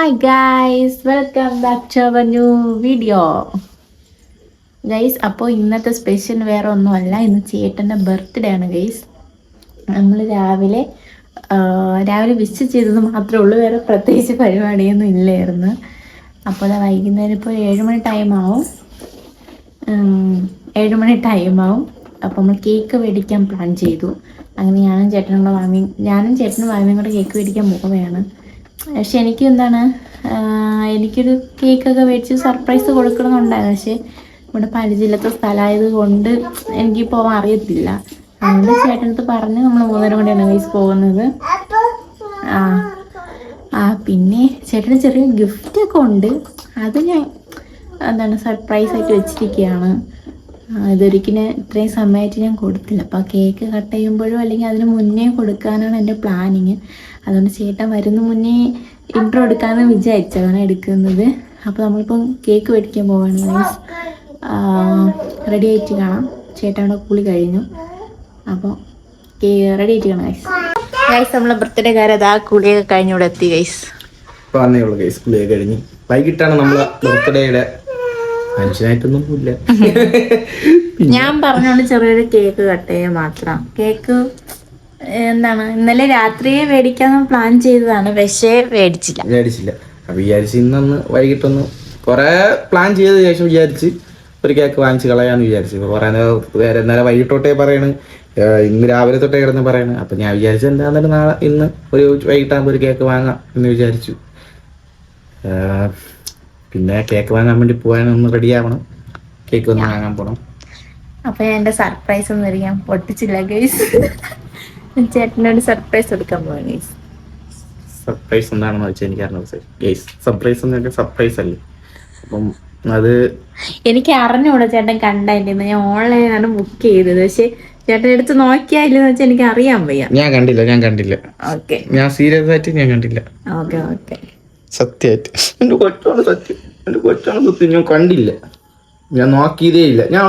Hi guys, welcome back to our new video. Guys, അപ്പോൾ ഇന്നത്തെ special വേറെ ഒന്നുമല്ല, ഇന്ന് ചേട്ടൻ്റെ ബർത്ത്ഡേ ആണ് ഗൈസ്. നമ്മൾ രാവിലെ വിഷ് ചെയ്തത് മാത്രമേ ഉള്ളൂ, വേറെ പ്രത്യേകിച്ച് പരിപാടിയൊന്നും ഇല്ലായിരുന്നു. അപ്പോൾ അത് വൈകുന്നേരം ഇപ്പോൾ 7 മണി ടൈമാവും. അപ്പോൾ നമ്മൾ കേക്ക് മേടിക്കാൻ പ്ലാൻ ചെയ്തു. അങ്ങനെ ഞാനും ചേട്ടനും വാമിയും കൂടെ കേക്ക് മേടിക്കാൻ പോവുകയാണ്. പക്ഷെ എനിക്ക് എനിക്കൊരു കേക്കൊക്കെ മേടിച്ച് സർപ്രൈസ് കൊടുക്കണമെന്നുണ്ടായിരുന്നു. പക്ഷെ ഇവിടെ പരിചയമില്ലാത്ത സ്ഥലമായത് കൊണ്ട് എനിക്ക് പോകാൻ അറിയത്തില്ല. അതുകൊണ്ട് ചേട്ടനടുത്ത് പറഞ്ഞ് നമ്മൾ 3:30 കൂടെയാണ് വയസ്സ് പോകുന്നത്. പിന്നെ ചേട്ടന് ചെറിയ ഗിഫ്റ്റൊക്കെ ഉണ്ട്. അത് ഞാൻ സർപ്രൈസായിട്ട് വെച്ചിരിക്കുകയാണ്. ഇതൊരിക്കലും ഇത്രയും സമയമായിട്ട് ഞാൻ കൊടുത്തില്ല. അപ്പോൾ കേക്ക് കട്ട് ചെയ്യുമ്പോഴോ അല്ലെങ്കിൽ അതിന് മുന്നേ കൊടുക്കാനാണ് എൻ്റെ പ്ലാനിങ്. അതുകൊണ്ട് ചേട്ടൻ വരുന്ന മുന്നേ ഇൻട്രോ എടുക്കാമെന്ന് വിചാരിച്ചതാണ് എടുക്കുന്നത്. അപ്പോൾ നമ്മളിപ്പം കേക്ക് മേടിക്കാൻ പോവുകയാണ് ഗൈസ്. റെഡി ആയിട്ട് കാണാം. ചേട്ടൻ്റെ കുളി കഴിഞ്ഞു. അപ്പോൾ റെഡി ആയിട്ട് കാണാം ഗൈസ്. നമ്മളെ ബർത്ത്ഡേ കാര്യം ആ കുളിയൊക്കെ കഴിഞ്ഞ് ഇവിടെ എത്തി ഗൈസ്. പറഞ്ഞേ ഉള്ളൂ ഗൈസ്, കുളിയൊക്കെ കഴിഞ്ഞ് വൈകിട്ടാണ് നമ്മളെ ബർത്ത്ഡേയുടെ. മനുഷ്യനായിട്ടൊന്നുമില്ല. ഞാൻ പറഞ്ഞോണ്ട് ചെറിയൊരു കേക്ക് കട്ട് ചെയ്യാൻ മാത്രം. കേക്ക് ഇന്നലെ രാത്രിയെ മേടിക്കാന്ന് പ്ലാൻ ചെയ്തതാണ്, പക്ഷേ മേടിച്ചില്ല. അപ്പൊ വിചാരിച്ച് ഇന്നൊന്ന് വൈകിട്ടൊന്ന് കുറെ പ്ലാൻ ചെയ്ത ശേഷം വിചാരിച്ച് ഒരു കേക്ക് വാങ്ങിച്ച് കളയാന്ന് വിചാരിച്ചു. ഇപ്പൊ കുറെ നേരം വൈകിട്ട് തൊട്ടേ പറയണ്, ഇന്ന് രാവിലെ തൊട്ടേ കിടന്ന് പറയണ്. അപ്പൊ ഞാൻ വിചാരിച്ചു എന്താണെന്നാലും നാളെ ഇന്ന് ഒരു വൈകിട്ടാകുമ്പോൾ ഒരു കേക്ക് വാങ്ങാം എന്ന് വിചാരിച്ചു. പിന്നെ കേക്ക് വാങ്ങാൻ വേണ്ടി പോകാനൊന്ന് റെഡി ആവണം. കേക്ക് ഒന്ന് വാങ്ങാൻ പോണം. അപ്പൊ ഞാൻ എന്റെ സർപ്രൈസ് ഒന്നും ഞാൻ പൊട്ടിച്ചില്ല ഗൈസ്. ചേട്ടനോട് സർപ്രൈസ് എടുക്കാൻ പോവാ ഗൈസ്. സർപ്രൈസ് എന്താണെന്ന് വെച്ചാൽ എനിക്ക് അറിഞ്ഞത് ഗൈസ്. സർപ്രൈസ് എന്നൊക്കെ സർപ്രൈസ് അല്ലേ. അപ്പം അത് എനിക്ക് അറിഞ്ഞൂടാ ചേട്ടൻ കണ്ടായിരുന്നു. ഞാൻ ഓൺലൈനാണ് ബുക്ക് ചെയ്തത്. പക്ഷെ ചേട്ടൻ എടുത്ത് നോക്കിയായില്ലെന്ന് വെച്ചാൽ എനിക്ക് അറിയാൻ വയ്യ. ഞാൻ കണ്ടില്ല. ഓക്കെ, ഞാൻ സീരിയസ് ആയിട്ട് ഞാൻ കണ്ടില്ല. ഓക്കെ സത്യമായിട്ട് എന്റെ കൊച്ചാണ് സത്യം. ഞാൻ കണ്ടില്ല, ഞാൻ നോക്കിയതേ ഇല്ല. ഞാൻ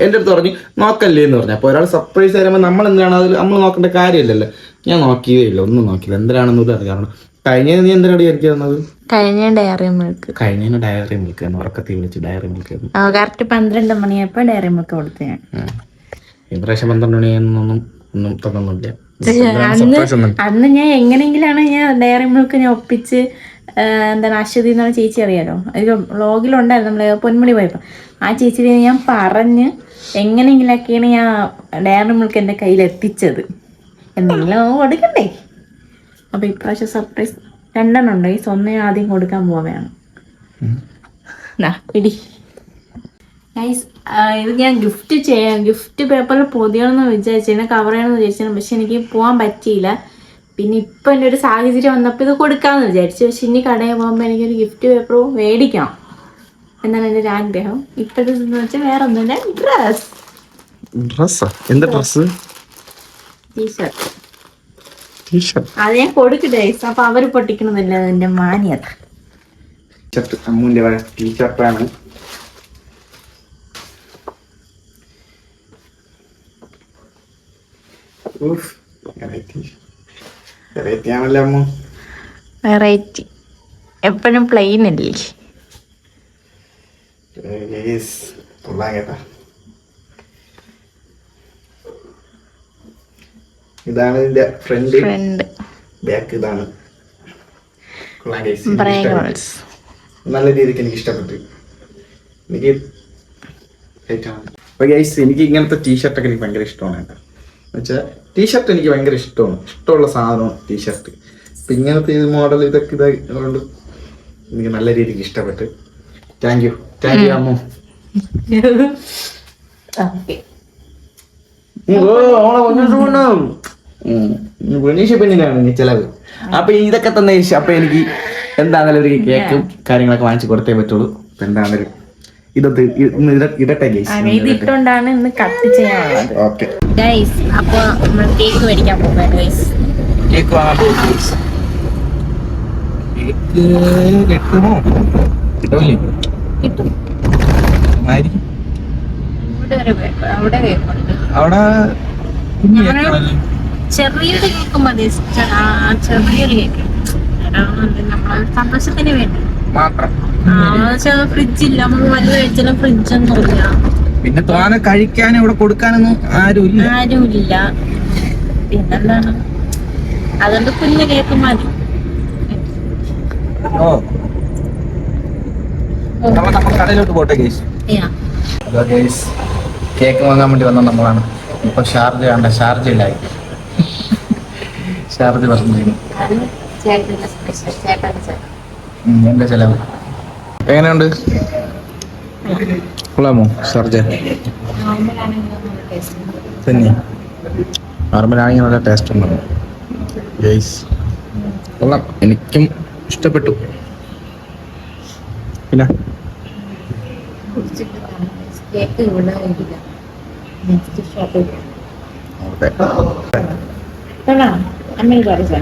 എൻ്റെ അടുത്ത് പറഞ്ഞു നോക്കല്ലേ എന്ന് പറഞ്ഞു. അപ്പോൾ ഒരാൾ സർപ്രൈസ് തരുമ്പോൾ നമ്മൾ എന്താണ് അതിൽ നമ്മൾ നോക്കേണ്ട കാര്യമില്ലല്ലോ. ഞാൻ നോക്കിയതേ ഇല്ല, ഒന്നും നോക്കില്ല. എന്തിനാണെന്നൊന്നും അറിയാം. കാരണം കഴിഞ്ഞ നീ എന്തിനാണ് വിചാരിക്കുന്നത്? കഴിഞ്ഞ ഡയറി മിൽക്ക് എന്ന് ഉറക്കത്തിൽ വിളിച്ച് ഡയറി മിൽക്ക് കറക്റ്റ് 12 മണിയായപ്പോ ഡയറി മിൽക്ക് കൊടുത്തു ഞാൻ. ഇപ്രാവശ്യം 12 മണിയൊന്നും തന്നൊന്നുമില്ല. അന്ന് ഞാൻ എങ്ങനെയെങ്കിലാണ് ഡയറി മിൽക്ക് ഞാൻ ഒപ്പിച്ച് അശ്വതി എന്നുള്ള ചേച്ചി അറിയാലോ, അതിൽ വ്ളോഗിലുണ്ടായിരുന്നു നമ്മള് പൊന്മുടി പോയപ്പോൾ. ആ ചേച്ചിയെ ഞാൻ പറഞ്ഞ് എങ്ങനെയെങ്കിലൊക്കെയാണ് ഞാൻ ഡയറി മിൽക്ക് എൻ്റെ കയ്യിൽ എത്തിച്ചത്. എന്തെങ്കിലും കൊടുക്കണ്ടേ. അപ്പോൾ ഇപ്രാവശ്യം സർപ്രൈസ് 2 ഉണ്ട്. ഈ സ്വന്തം ആദ്യം കൊടുക്കാൻ പോവുകയാണ്. പിടി ഗൈസ്. ഇത് ഞാൻ ഗിഫ്റ്റ് പേപ്പറിൽ പൊതിയണമെന്ന് വിചാരിച്ചു, കവർ ചെയ്യണമെന്ന് വിചാരിച്ചു. പക്ഷെ എനിക്ക് പോകാൻ പറ്റിയില്ല. പിന്നെ ഇപ്പം എൻ്റെ ഒരു സാഹചര്യം വന്നപ്പോൾ ഇത് കൊടുക്കാമെന്ന് വിചാരിച്ചു. പക്ഷെ ഇനി കടയിൽ പോകുമ്പോൾ എനിക്കൊരു ഗിഫ്റ്റ് പേപ്പർ മേടിക്കണം എന്നാണ് എൻ്റെ ഒരു ആഗ്രഹം. ഇപ്പോഴത്തെ വെച്ചാൽ വേറെ ഒന്നുമില്ല, ടീഷർട്ട്. അത് ഞാൻ കൊടുക്കട്ടെ. അപ്പൊ അവര് പൊട്ടിക്കണമെന്നില്ല, എന്റെ മാന്യത. അമ്മൂന്റെ ടീഷർട്ടാണ്. വെറൈറ്റി. എപ്പോഴും പ്ലെയിൻ അല്ലേ. ഇതാണ് ഇതിന്റെ ഫ്രണ്ട് ബാക്ക്. ഇതാണ് നല്ല രീതിക്ക് എനിക്ക് ഇഷ്ടപ്പെട്ടു. എനിക്ക് ഇങ്ങനത്തെ ടീഷർട്ടൊക്കെ എനിക്ക് ഭയങ്കര ഇഷ്ടമാണ്. എന്നുവെച്ചാൽ ടീഷർട്ട് എനിക്ക് ഭയങ്കര ഇഷ്ടമുള്ള സാധനമാണ് ടീഷർട്ട്. അപ്പൊ ഇങ്ങനത്തെ ഇത് മോഡൽ ഇതൊക്കെ ഇതുകൊണ്ട് എനിക്ക് നല്ല രീതിക്ക് ഇഷ്ടപ്പെട്ടു. Thank you Ammu. പെണ്ണിനാണ് ചെലവ്. അപ്പൊ ഇതൊക്കെ തന്നെ. അപ്പൊ എനിക്ക് എന്താണെങ്കിലും ഒരു കേക്കും കാര്യങ്ങളൊക്കെ വാങ്ങിച്ചു കൊടുത്തേ പറ്റുള്ളൂ. അപ്പൊ എന്താണെങ്കിലും ഇടട്ടെ ഇതിട്ടുകൊണ്ടാണ് ഇന്ന് കട്ട് ചെയ്യാനുള്ളത്. ഓക്കെ ഗൈസ്, അപ്പൊ നമ്മൾ കേക്ക് മേടിക്കാൻ പോകാം ഗൈസ്. കേക്ക് വാങ്ങാൻ പോകും. അവിടെ ചെറിയൊരു കേക്ക് മതി. ചെറിയൊരു കേക്ക് നമ്മളെ സന്തോഷത്തിന് വേണ്ടി മാത്രം. ഫ്രിഡ്ജില്ല, നമുക്ക് വലുത് കഴിച്ചാലും ഫ്രിഡ്ജൊന്നുമില്ല, പിന്നെ തോനെ കഴിക്കാനും ഇവിടെ കൊടുക്കാനൊന്നും ആരുമില്ല. പിന്നെന്താണ്, അതുകൊണ്ട് കുഞ്ഞു കേക്ക് മതി. നമ്മൾ കടയിലോട്ട് പോട്ടെ ഗൈസ്. കേക്ക് വാങ്ങാൻ വേണ്ടി വന്ന നമ്മളാണ്. ഇപ്പൊ ഷാർജ കണ്ട, ഷാർജയിലായി. ഷാർജ പറഞ്ഞു എന്റെ ചെലവ്. എങ്ങനെയുണ്ട്, കൊള്ളാമോ ഷാർജ? തന്നെ നോർമലാണെങ്കിൽ നല്ല ടേസ്റ്റ് ഉണ്ട് ഗൈസ്. കൊള്ളാം, എനിക്കും ഇഷ്ടപ്പെട്ടു. പിന്നെ കേക്ക് ഇവിടെ നെക്സ്റ്റ് ഷോപ്പിൽ അമ്മയിൽ പറഞ്ഞു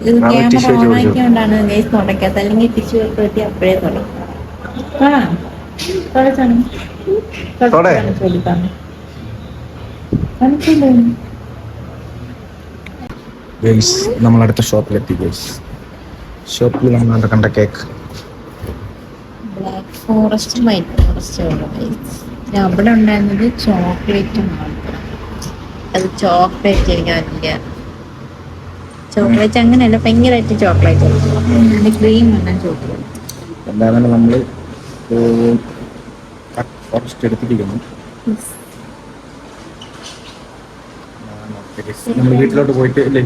ഇത് ക്യാമറ ഓണാക്കിയോണ്ടാണ് ഗൈസ് തുടക്കാത്ത, അല്ലെങ്കിൽ ടിഷ്യൂ പേപ്പർ അപ്പോഴേ തുടങ്ങും. നമ്മൾ അടുത്ത ഷോപ്പിലെത്തി ഗൈസ്. ഷോപ്പിൽ നമ്മൾ കണ്ട cake black forest white forest അവിടെ ഉണ്ടായിരുന്നത് ചോക്ലേറ്റും മാത്രം. അത് ചോക്ലേറ്റ് എനിക്ക് വലിയ ചോക്ലേറ്റ് അങ്ങനെയല്ല, ഭയങ്കരമായിട്ട് ചോക്ലേറ്റ് ക്രീം വേണം ചോക്ലേറ്റ്. എന്തായാലും നമ്മൾ ഫോറസ്റ്റ് എടുത്തിരിക്കുന്നു. നമ്മൾ വീട്ടിലോട്ട് പോയിട്ട് അല്ലേ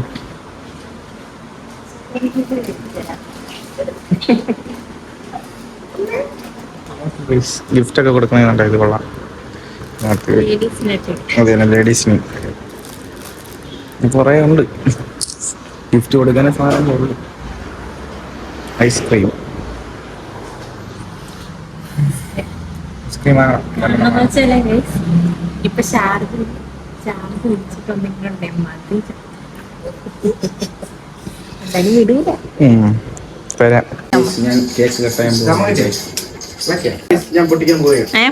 ഗിഫ്റ്റ് ഒക്കെ കൊടുക്കണ ഇത് കൊള്ളാം. അതെ, ലേഡീസിന് കുറേ ഉണ്ട് ഗിഫ്റ്റ് കൊടുക്കാനേ സാധനങ്ങളുള്ളൂ. ഐസ്ക്രീം ഇപ്പൊ ഷാർജ് വിളിച്ചിട്ടുണ്ടെങ്കിലുണ്ടേ മതി, എന്തായാലും വിടൂല. ഞാൻ കേക്ക് കട്ടാൻ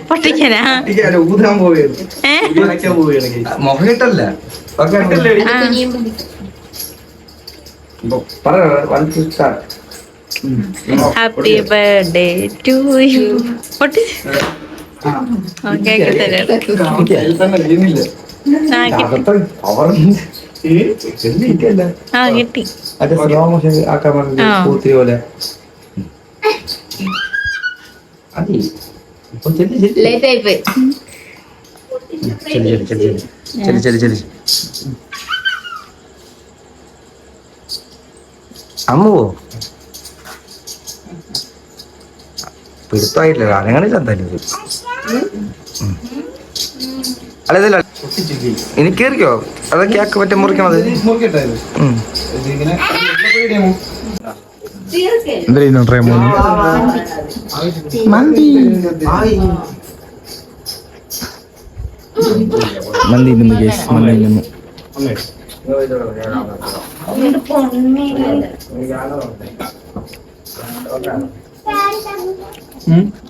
പൊട്ടിക്കാനാ മൊഹേട്ടല്ല. Happy birthday to you. പൊട്ടി കേക്ക് കിട്ടി. ലേറ്റ് ആയിപ്പോയി. അമ്മോ പിടുത്തമായിട്ടില്ല, അനങ്ങളില്ല എന്തായാലും. അല്ല ഇനി കേറിക്കോ, അതൊക്കെ ആക്കി പറ്റ മുറിക്കണത്. എന്തായാലും ട്രൈ മന്തി മന്തി നിന്ന് കേസ് മന്തി നിന്ന്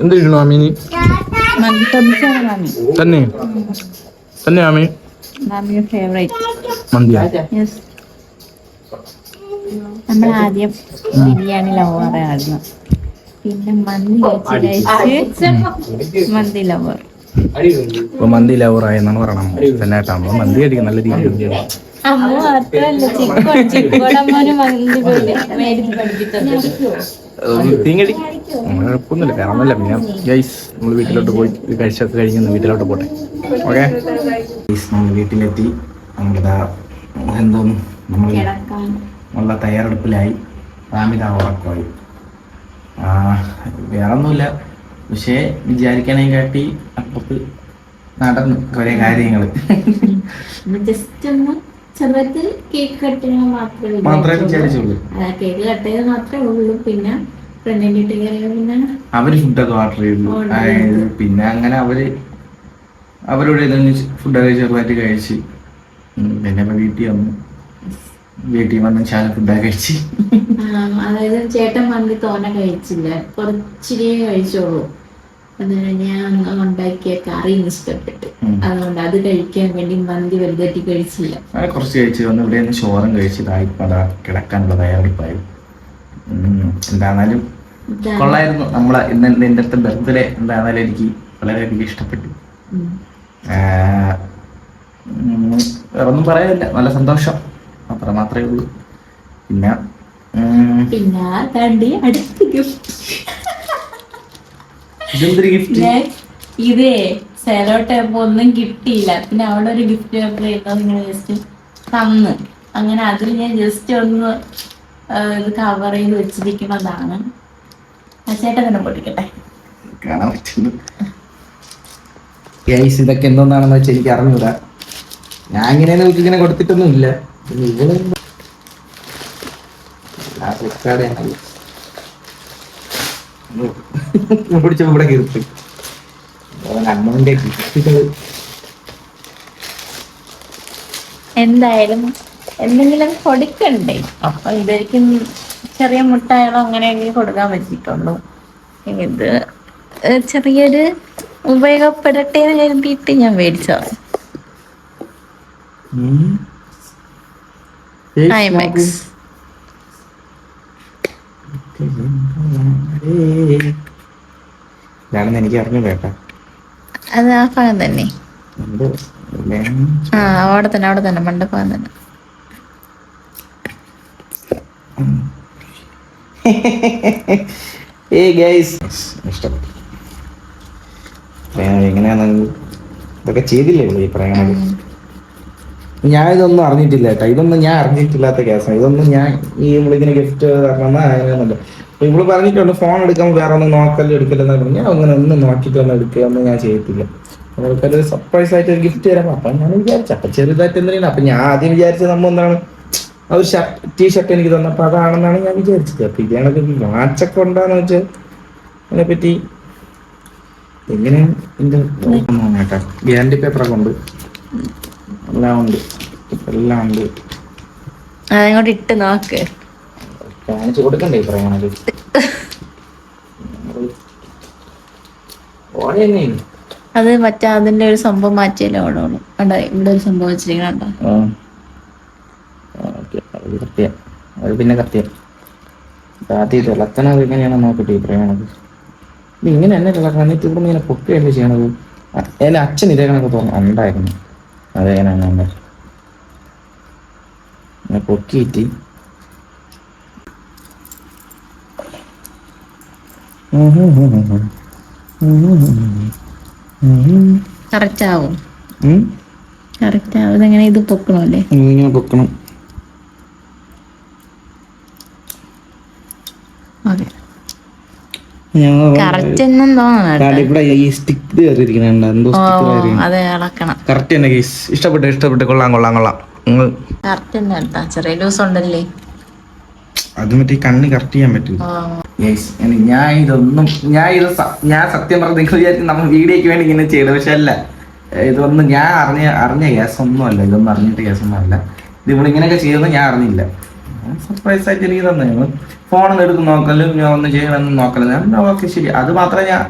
എന്തിരുന്നു ആമീനി തന്നെ തന്നെ ആമി മന്തിയാ. നമ്മൾ ആദ്യം ബിരിയാണി ലവറായിരുന്നു, പിന്നെ മന്തി കഴിച്ച് മന്തി ലവർ. ഇപ്പൊ മന്തി ലവറായെന്നാണ് പറയണം. തന്നെ മന്തി അടിക്കും നല്ല രീതിയിൽ. അമ്മ മാത്രല്ല ചിക്കോടമ്മോന് മന്തി മേടിച്ച് പഠിപ്പിച്ചത്. തീങ്ങടി കുഴപ്പമൊന്നുമില്ല, കാരണമല്ല. പിന്നെ ഗൈസ് നമ്മൾ വീട്ടിലോട്ട് പോയി കഴിച്ചൊക്കെ കഴിഞ്ഞ് വീട്ടിലോട്ട് പോട്ടെ. ഓക്കെ നമ്മൾ വീട്ടിലെത്തി. നമ്മളിതാ എന്തോന്നു നമ്മളുള്ള തയ്യാറെടുപ്പിലായി. ഫാമിലി ഉറക്കമായി. വേറെ ഒന്നുമില്ല, പക്ഷേ വിചാരിക്കാനേ കാട്ടി അപ്പുറത്ത് നടന്നു കുറേ കാര്യങ്ങൾ. ജസ്റ്റ് ഒന്ന് ചെറുപ്പത്തിൽ കേക്ക് കട്ട് ചെയ്യാൻ മാത്രമേ വിചാരിച്ചുള്ളൂ. കേക്ക് കട്ട് ചെയ്ത് മാത്രമേ ഉള്ളൂ. പിന്നെ ഫ്രണ്ടിന്റെ വീട്ടിൽ കയറിയ പിന്നെ അവര് ഫുഡൊക്കെ ഓർഡർ ചെയ്തു. പിന്നെ അങ്ങനെ അവരോട് ഇതൊന്ന് ഫുഡൊക്കെ ചെറുതായിട്ട് കഴിച്ച് പിന്നെ വീട്ടിൽ വന്നു. വീട്ടിൽ വന്ന് ശാല ഫുഡൊക്കെ കഴിച്ച്. അതായത് ചേട്ടൻ മന്തി തോനെ കഴിച്ചില്ല, കുറച്ചിരിയേ കഴിച്ചോളൂ. അത് ഞാൻ ഉണ്ടാക്കിയ കറി ഇഷ്ടപ്പെട്ടു. അതുകൊണ്ട് അത് കഴിക്കാൻ വേണ്ടി മന്തി വലുതായിട്ട് കഴിച്ചില്ല. കുറച്ച് കഴിച്ച് വന്ന് ഇവിടെ നിന്ന് ചോറും കഴിച്ചതായി അതാ കിടക്കാനുള്ള തയ്യാറെടുപ്പായി. എന്താണാലും കൊള്ളായിരുന്നു. നമ്മളെ ഇന്ന് എൻ്റെ അടുത്ത് ബർത്ത്ഡേ എന്താണാലും എനിക്ക് വളരെയധികം ഇഷ്ടപ്പെട്ടു. ഒന്നും പറയാനില്ല, നല്ല സന്തോഷം അത്ര മാത്രമേ ഉള്ളൂ. പിന്നെ അടുത്ത ഗിഫ്റ്റ് ഇതേ സെലോ ടേപ്പ് ഒന്നും കിട്ടിയില്ല. പിന്നെ അവിടെ ഒരു ഗിഫ്റ്റ് പേപ്പർ ഇങ്ങനെ ജസ്റ്റ് തന്ന്, അങ്ങനെ അതിൽ ഞാൻ ജസ്റ്റ് ഒന്ന് ഇത് കവർ ചെയ്ത് വെച്ചിരിക്കുന്നതാണ്. ആ ചേട്ടൻ തന്നെ പൊട്ടിക്കട്ടെ. കാണാൻ പറ്റുന്നു. ഇതൊക്കെ എന്തോന്നാണെന്ന് വെച്ചാൽ എനിക്ക് അറിഞ്ഞൂടാ. ഞാൻ ഇങ്ങനെ കൊടുത്തിട്ടൊന്നും ഇല്ല. ഇവിടെ കീർത്തി അമ്മന്റെ ഗിഫ്റ്റുകൾ എന്തായാലും എന്തെങ്കിലും കൊടുക്കണ്ടേ. അപ്പൊ ഇതായിരിക്കും ചെറിയ മുട്ടായികളോ അങ്ങനെയൊക്കെ കൊടുക്കാൻ പറ്റിയിട്ടുള്ളൂ. ഇത് ചെറിയൊരു ഉപയോഗപ്പെടട്ടെ എന്ന് കരുതിയിട്ട് ഞാൻ മേടിച്ചതാണ്. ഐമാക്സ് ഇതാണെന്ന് എനിക്ക് അറിഞ്ഞു കേട്ടാ. അത് ആ ഭാഗം തന്നെ. അവിടെ തന്നെ മണ്ടഭാഗം തന്നെ. ഇഷ്ടപ്പെട്ടു. എങ്ങനെയാന്ന് ഇതൊക്കെ ചെയ്തില്ലേ ഈ പറയണത്? ഞാൻ ഇതൊന്നും അറിഞ്ഞിട്ടില്ല കേട്ടോ. ഇതൊന്നും ഞാൻ അറിഞ്ഞിട്ടില്ലാത്ത കേസാണ്. ഇതൊന്നും ഞാൻ ഈ നമ്മളിങ്ങനെ ഗിഫ്റ്റ് തരണം അങ്ങനെയൊന്നുമില്ല. അപ്പൊ ഇവള് പറഞ്ഞിട്ടുണ്ട് ഫോൺ എടുക്കുമ്പോൾ വേറെ ഒന്നും എടുക്കില്ലെന്ന് പറഞ്ഞു. ഞാൻ അങ്ങനെ ഒന്നും നോക്കിയിട്ട് ഒന്നും എടുക്കുകയൊന്നും ഞാൻ ചെയ്യത്തില്ല. അവൾക്കൊരു സർപ്രൈസ് ആയിട്ട് ഒരു ഗിഫ്റ്റ് തരാം. അപ്പൊ ഞാൻ വിചാരിച്ചു അപ്പൊ ചെറുതായിട്ട് എന്തിനാണ്. അപ്പൊ ഞാൻ ആദ്യം വിചാരിച്ചത് നമ്മ എന്താണ് ഒരു ടീഷർട്ട് എനിക്ക് തന്നപ്പോ അതാണെന്നാണ് ഞാൻ വിചാരിച്ചത്. അപ്പൊ ഇതാണൊക്കെ വാച്ചൊക്കെ ഉണ്ടാന്ന് വെച്ചാൽ അതിനെപ്പറ്റി എങ്ങനെയാണ് ഇതിന്റെ കേട്ടോ. ഗ്യാരണ്ടി പേപ്പറൊക്കെ ഉണ്ട്, എല്ലാം ഉണ്ട്. അതങ്ങോട്ട് ഇട്ട് നോക്ക്. കാണിച്ചു കൊടുക്കണ്ടേ പറയണത്? അത് മറ്റേ അതിന്റെ ഒരു സംഭവം മാറ്റിയല്ലേ ഓടോളൂ. കണ്ടോ ഇവിടെ ഒരു സംഭവം വെച്ചിരിക്കണോ? അത് പിന്നെ കത്തിയ ആദ്യം തിളക്കണത് എങ്ങനെയാണെന്ന് നോക്കട്ടെ ഈ പറയണത്. ഇത് ഇങ്ങനെ എന്നെ തിളക്കണം. എന്നിട്ട് ഇവിടെ ഇങ്ങനെ പൊക്കുകയല്ലേ ചെയ്യണത്? എന്റെ അച്ഛൻ ഇതേ കണക്ക് ഉണ്ടായിരുന്നു. അതേനാണ് പൊക്കിയിട്ട് കറക്റ്റ് ആവും. ഇതെങ്ങനെ ഇത് പൊക്കണല്ലേ? ഇങ്ങനെ പൊക്കണം. ഇഷ്ടപ്പെട്ടു. കൊള്ളാം. ചെറിയ ലൂസ് ഉണ്ടല്ലേ? അത് മറ്റേ കണ്ണ് കറക്റ്റ് ചെയ്യാൻ പറ്റും. ഞാൻ സത്യം പറഞ്ഞ നിങ്ങൾ വിചാരിക്കും നമ്മൾ വീഡിയോക്ക് വേണ്ടി ഇങ്ങനെ ചെയ്യണം. പക്ഷെ അല്ല, ഇതൊന്നും ഞാൻ അറിഞ്ഞ കേസൊന്നും അല്ല. ഇതൊന്നും അറിഞ്ഞിട്ട് കേസൊന്നും അല്ല. ഇത് ഇവളിങ്ങനെയൊക്കെ ചെയ്തെന്ന് ഞാൻ അറിഞ്ഞില്ല. സർപ്രൈസ് ആയിട്ട് എനിക്ക് തന്നെ ഫോണൊന്നും എടുത്ത് നോക്കലും ഞാൻ ഒന്നും ചെയ്യണമെന്ന് നോക്കലും. ഓക്കെ ശരി, അത് മാത്രമേ ഞാൻ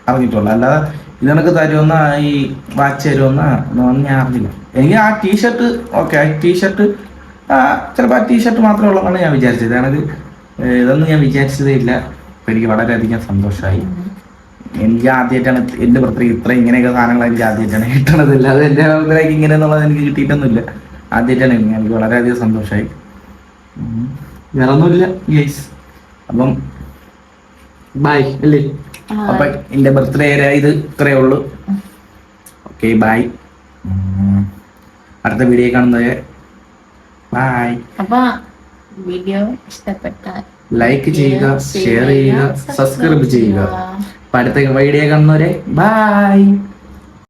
അറിഞ്ഞിട്ടുള്ളൂ. അല്ലാതെ ഇതെനിക്ക് തരുമെന്ന ഈ വാച്ച് തരുമെന്നൊന്നും ഞാൻ അറിഞ്ഞില്ല. എനിക്ക് ആ ടീഷർട്ട് ഓക്കെ, ആ ടീഷർട്ട് ചിലപ്പോൾ ആ ടീഷർട്ട് മാത്രമേ ഉള്ളതെന്നാണ് ഞാൻ വിചാരിച്ചത്. ഇതൊന്നും ഞാൻ വിചാരിച്ചതേ ഇല്ല. അപ്പം എനിക്ക് വളരെയധികം സന്തോഷമായി. എനിക്ക് ആദ്യമായിട്ടാണ് എൻ്റെ ബർത്ത്ഡേ ഇത്ര ഇങ്ങനെയൊക്കെ സാധനങ്ങൾ എനിക്ക് ആദ്യമായിട്ടാണ് കിട്ടണതില്ല. അത് എൻ്റെ ബർത്ത്ഡേക്ക് ഇങ്ങനെ എന്നുള്ളത് എനിക്ക് കിട്ടിയിട്ടൊന്നുമില്ല. ആദ്യമായിട്ടാണ് എനിക്ക് വളരെയധികം സന്തോഷമായി. വേറെ ഒന്നുമില്ല ഗൈസ്. അപ്പം ബൈ അല്ലേ? അപ്പൊ എൻ്റെ ബർത്ത്ഡേ ഇത് ഇത്രയേ ഉള്ളൂ. Okay bye. അടുത്ത വീഡിയോ കാണുന്നത് ബൈ. അപ്പൊ വീഡിയോ ഇഷ്ടപ്പെട്ടാൽ ലൈക്ക് ചെയ്യുക, ഷെയർ ചെയ്യുക, സബ്സ്ക്രൈബ് ചെയ്യുക. അടുത്ത വീഡിയോ കാണുന്നവരെ ബൈ.